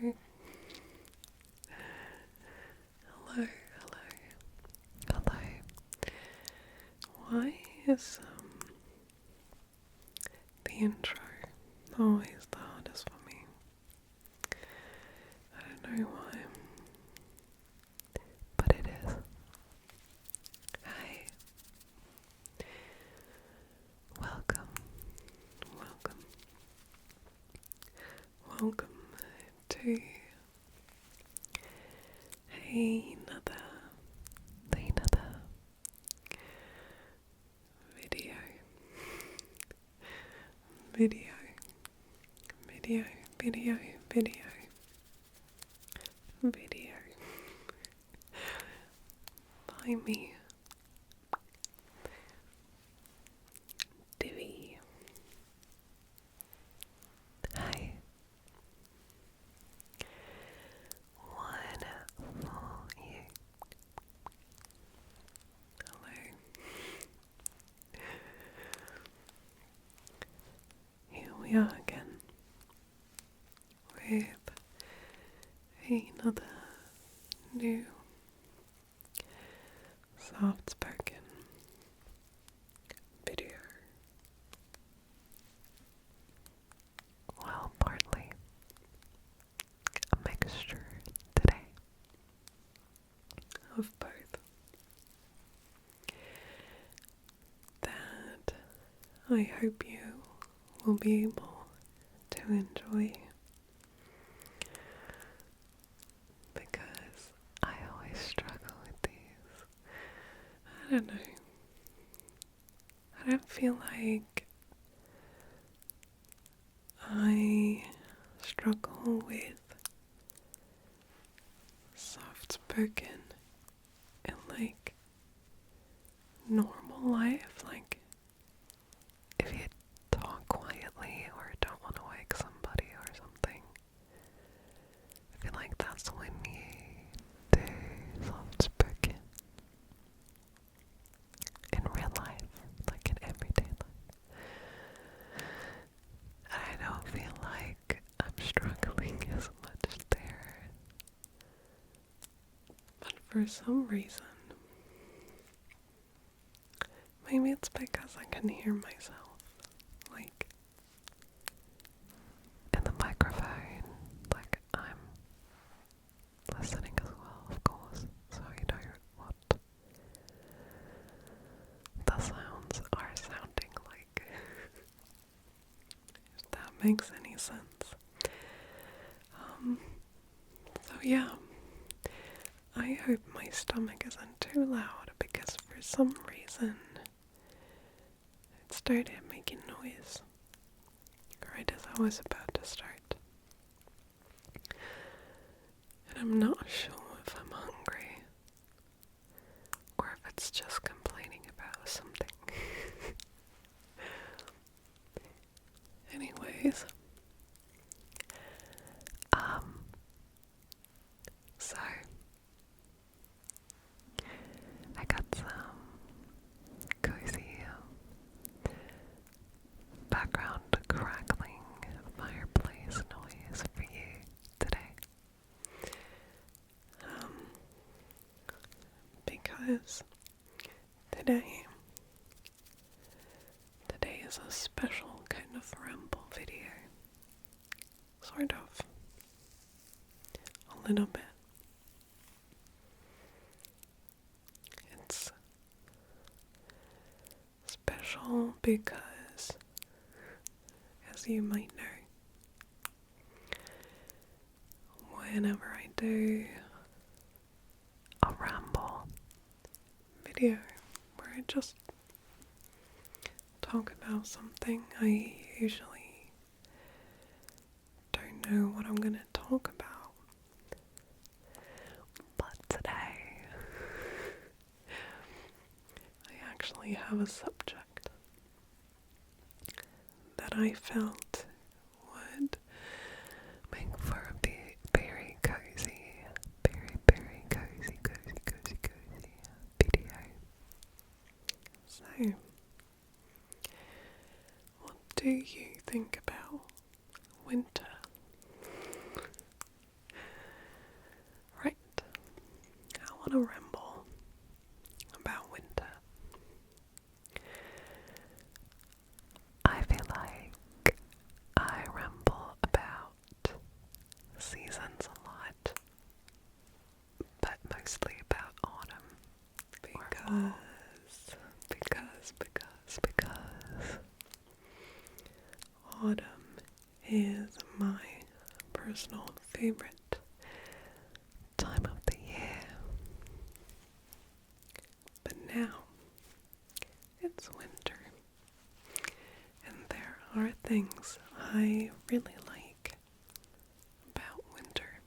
Hello. Hello, hello, hello. Why is the intro always the hardest for me? I don't know why, but it is. Hi. Welcome, welcome, welcome to another video, video, video, video, video, video by me, Divi. Hi. One for you. Hello. Here we are again with another new soft-spoken video. Well, partly a mixture today of both. That I hope you will be able to enjoy, because I always struggle with these. I don't know. I don't feel like I struggle with soft spoken in like normal life. Like if you talk quietly or don't want to wake somebody or something, I feel like that's when you do soft spoken in real life, like in everyday life. I don't feel like I'm struggling as much there. But for some reason, maybe it's because I can hear myself, like, in the microphone, like I'm listening as well, of course, so you know what the sounds are sounding like, if that makes any sense. So yeah, I hope my stomach isn't too loud, because for some reason it started making noise right as I was about to start. And I'm not sure if I'm hungry or if it's just complaining about something. Anyways, so I got some cozy background crackling fireplace noise for you today. Because today is a special kind of ramble video. Sort of. A little bit. It's special because, as you might know, whenever I do a ramble video where I just talk about something, I usually don't know what I'm gonna talk about. But today, I actually have a subject that I felt would make for a very cozy, very cozy video. So, what do you think about winter? seasons a lot, but mostly about autumn. Because autumn is my personal favorite time of the year. But now it's winter, and there are things I really like about winter.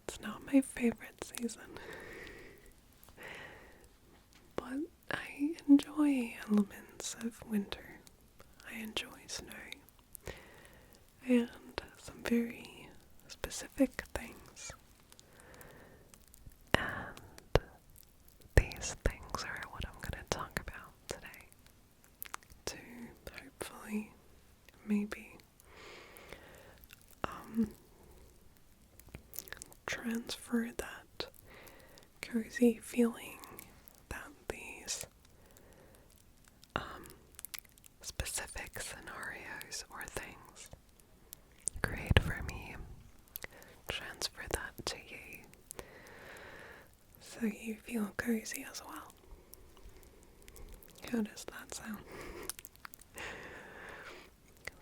It's not my favorite season, but I enjoy elements of winter. I enjoy snow and some very specific things. And these things are what I'm going to talk about today, to hopefully maybe transfer that cozy feeling that these specific scenarios or things create for me. Transfer that to you so you feel cozy as well. How does that sound?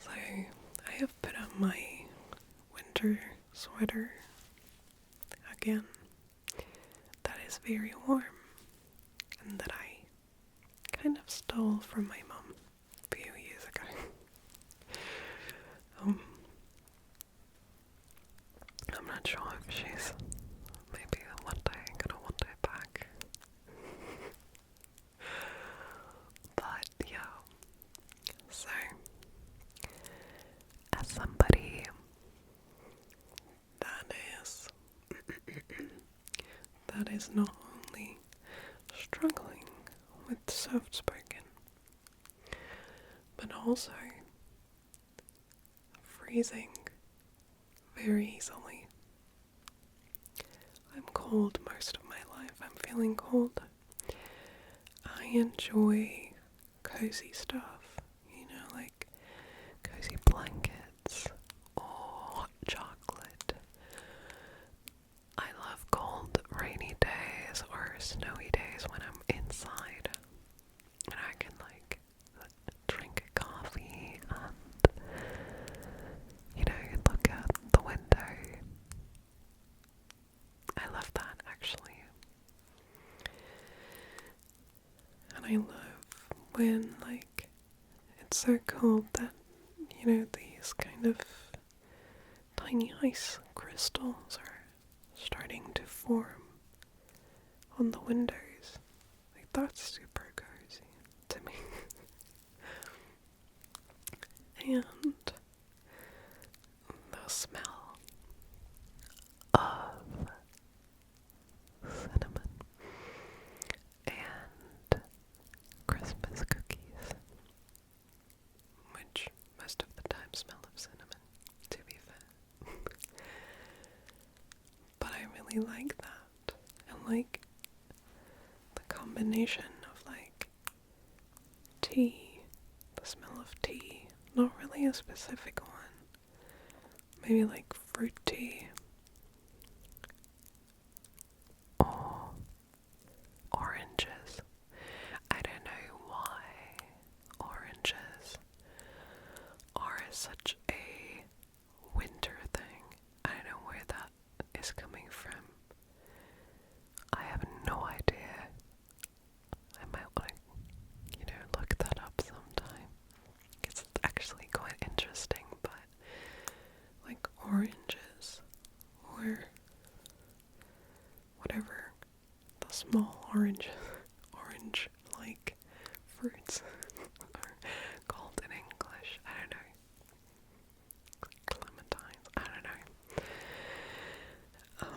So I have put on my winter sweater again that is very warm and that I kind of stole from my mom a few years ago. I'm not sure if she's maybe one day gonna want it back. But yeah, so as somebody that is not only struggling with soft-spoken, but also freezing very easily. I'm cold most of my life. I'm feeling cold. I enjoy cozy stuff, like cozy blankets or hot chocolate. I love cold, rainy days or snowy days when I'm inside and I can drink a coffee and look out the window. I love that actually. And I love when it's so cold that these kind of tiny ice crystals are starting to form on the windows. That's super cozy to me. And the smell of cinnamon and Christmas cookies, which most of the time smell of cinnamon, to be fair. But I really like that. And the combination of tea, the smell of tea, not really a specific one, maybe fruit tea or oranges. I don't know why oranges are such a winter thing. I don't know where that is coming from. I have no idea. I might want to, look that up sometime. It's actually quite interesting, but oranges or whatever the small orange fruits are called in English. I don't know. Clementines. I don't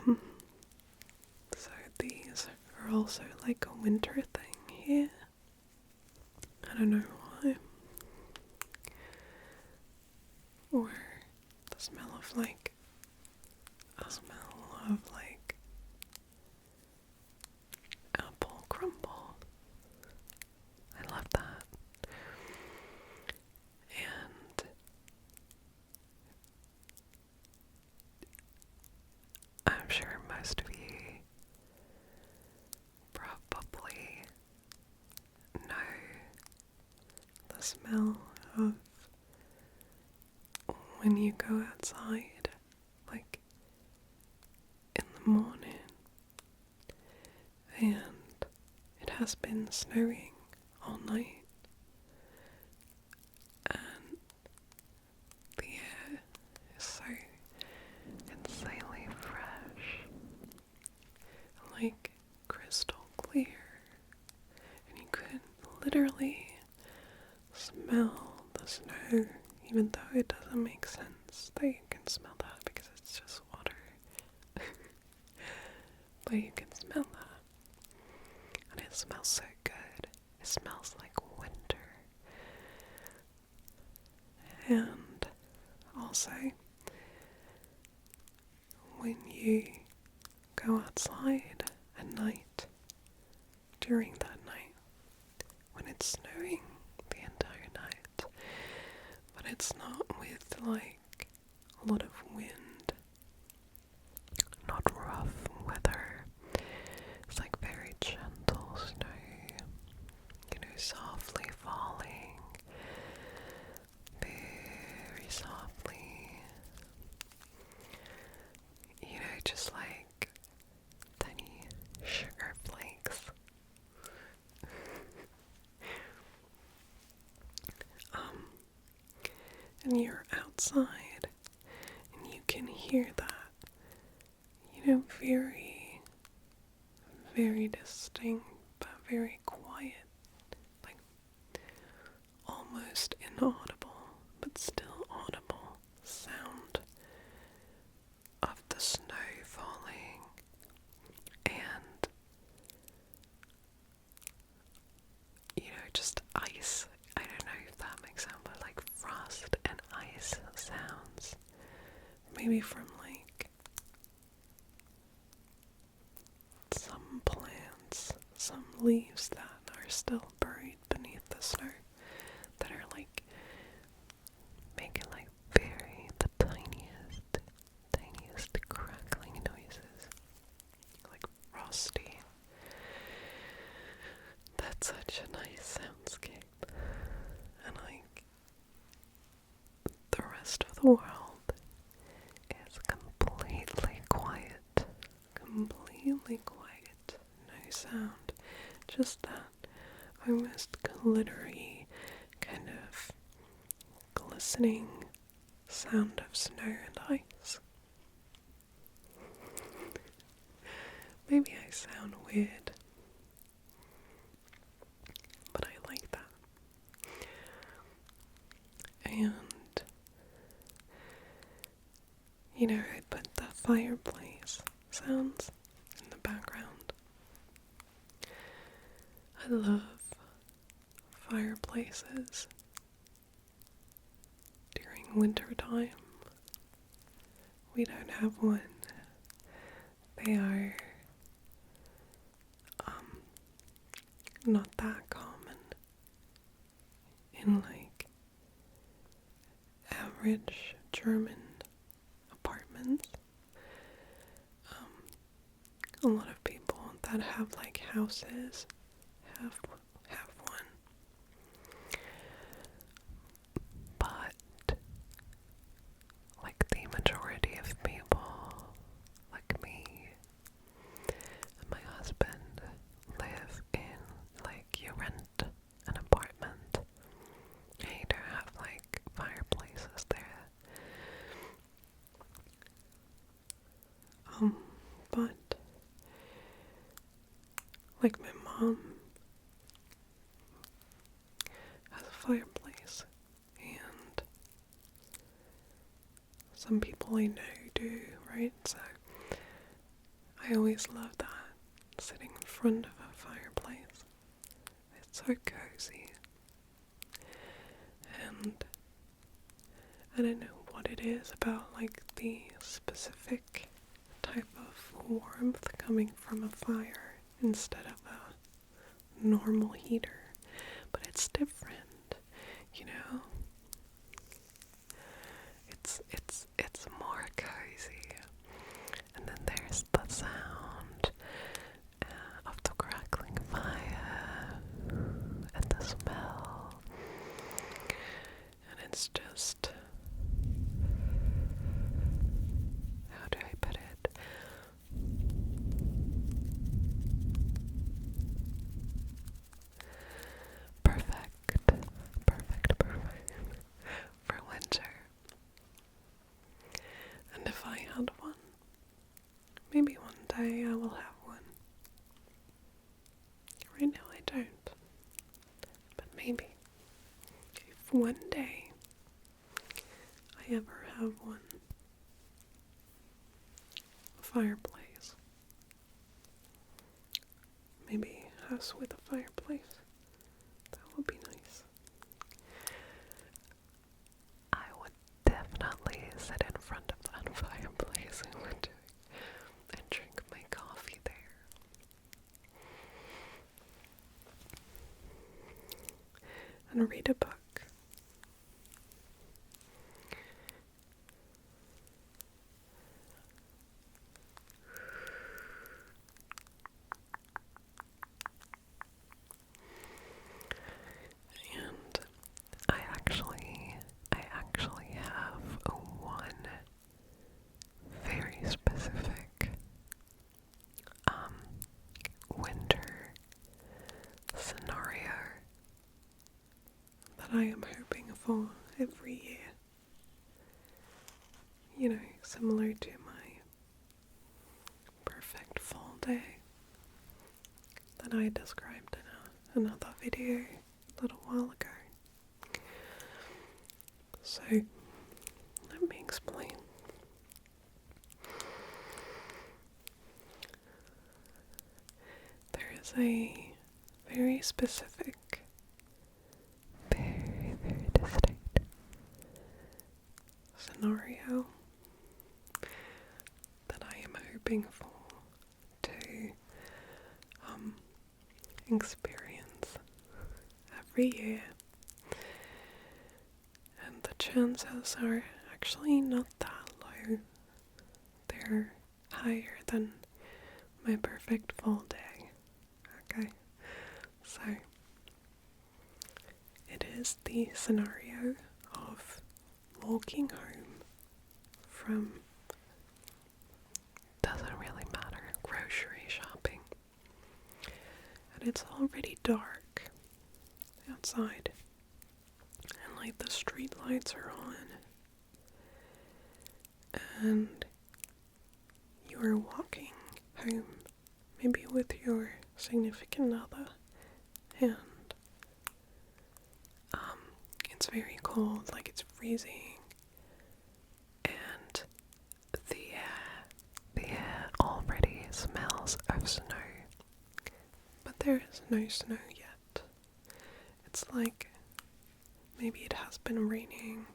know. So these are also a winter thing here. I don't know why. Or the smell of apple crumble. I love that. And smell of when you go outside, like in the morning, and it has been snowing all night, and the air is so insanely fresh, like crystal clear, and you could literally smell the snow, even though it doesn't make sense that you can smell that because it's just water. But you can smell that, and it smells so good. It smells like winter. And also, when you go outside at night, during that night, when it's snowing the entire night, but it's not with like a lot of wind, not rough weather, it's like very gentle snow, softly falling, very softly, just like tiny sugar flakes. And you're outside, and you can hear that, very, very distinct, but very quiet, like almost inaudible, but still audible sound of the snow falling, and just ice. I don't know if that makes sense, but like frost and ice sounds, maybe from like some plants, some leaves that are still buried beneath the snow, that are like making like the tiniest crackling noises, like frosty. That's such a nice soundscape. And like the rest of the world is completely quiet. Completely quiet. No sound. Just that almost glittery, kind of glistening sound of snow and ice. Maybe I sound weird, but I like that. And I put the fireplace sounds in the background. I love fireplaces during winter time. We don't have one. They are not that common in like average German apartments. A lot of people that have like houses have one, but like the majority of people, like me and my husband, live in like you rent an apartment and you don't have like fireplaces there. But like my mom has a fireplace, and some people I know do, right? So I always love that, sitting in front of a fireplace. It's so cozy. And I don't know what it is about like the specific type of warmth coming from a fire instead of a normal heater, but it's different, it's more cozy. And then there's the sound of the crackling fire and the smell day I will have one. Right now I don't. But maybe if one day I ever have one, a fireplace. Maybe a house with a fireplace. That would be nice. I would definitely sit in front of that fireplace and drink my coffee there. And read a book. And I actually have one very specific winter scenario that I am hoping for every year. You know, similar to my perfect fall day that I described in another video a little while ago. So, let me explain. There is a very specific, very, very distinct scenario that I am hoping for to experience every year, and the chances are actually not that low. They're higher than my perfect fall day. Okay, so it is the scenario of walking home from, doesn't really matter, grocery shopping, and it's already dark outside, and like the street lights are on, and you are walking home, maybe with your significant other, and it's very cold, like it's freezing, and the air already smells of snow, but there is no snow yet. It's like maybe it has been raining,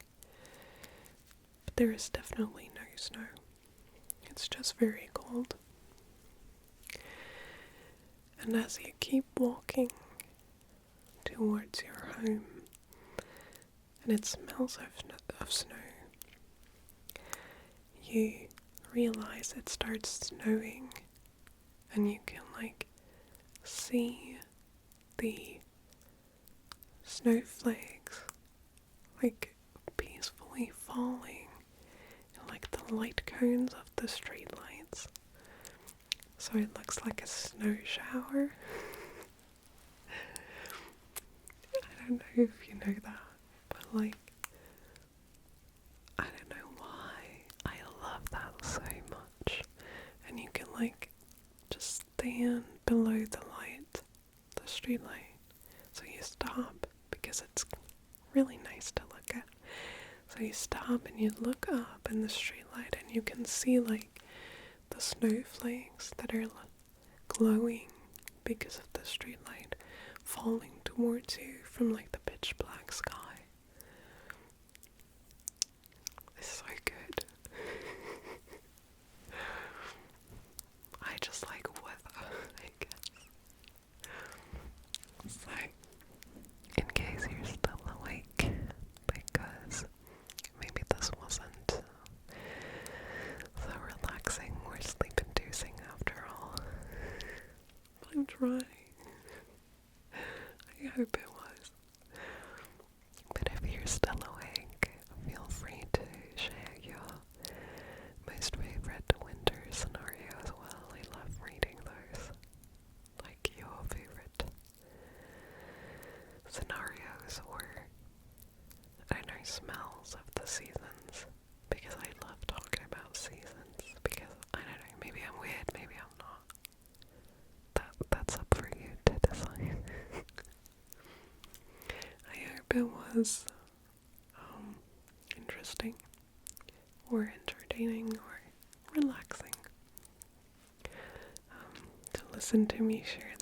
but there is definitely no snow. It's just very cold. And as you keep walking towards your home, and it smells of snow, you realize it starts snowing, and you can like see the snowflakes like peacefully falling in like the light cones of the street lights. So it looks like a snow shower. I don't know if you know that, but like, I don't know why I love that so much. And you can like just stand below the street light. So you stop because it's really nice to look at. So you stop and you look up in the street light, and you can see like the snowflakes that are glowing because of the street light falling towards you from like the pitch black sky. It's so good. I just like weather, I guess. So, in case you're still awake, because maybe this wasn't so relaxing or sleep-inducing after all. But I'm trying. I hope it was. it was interesting or entertaining or relaxing to listen to me share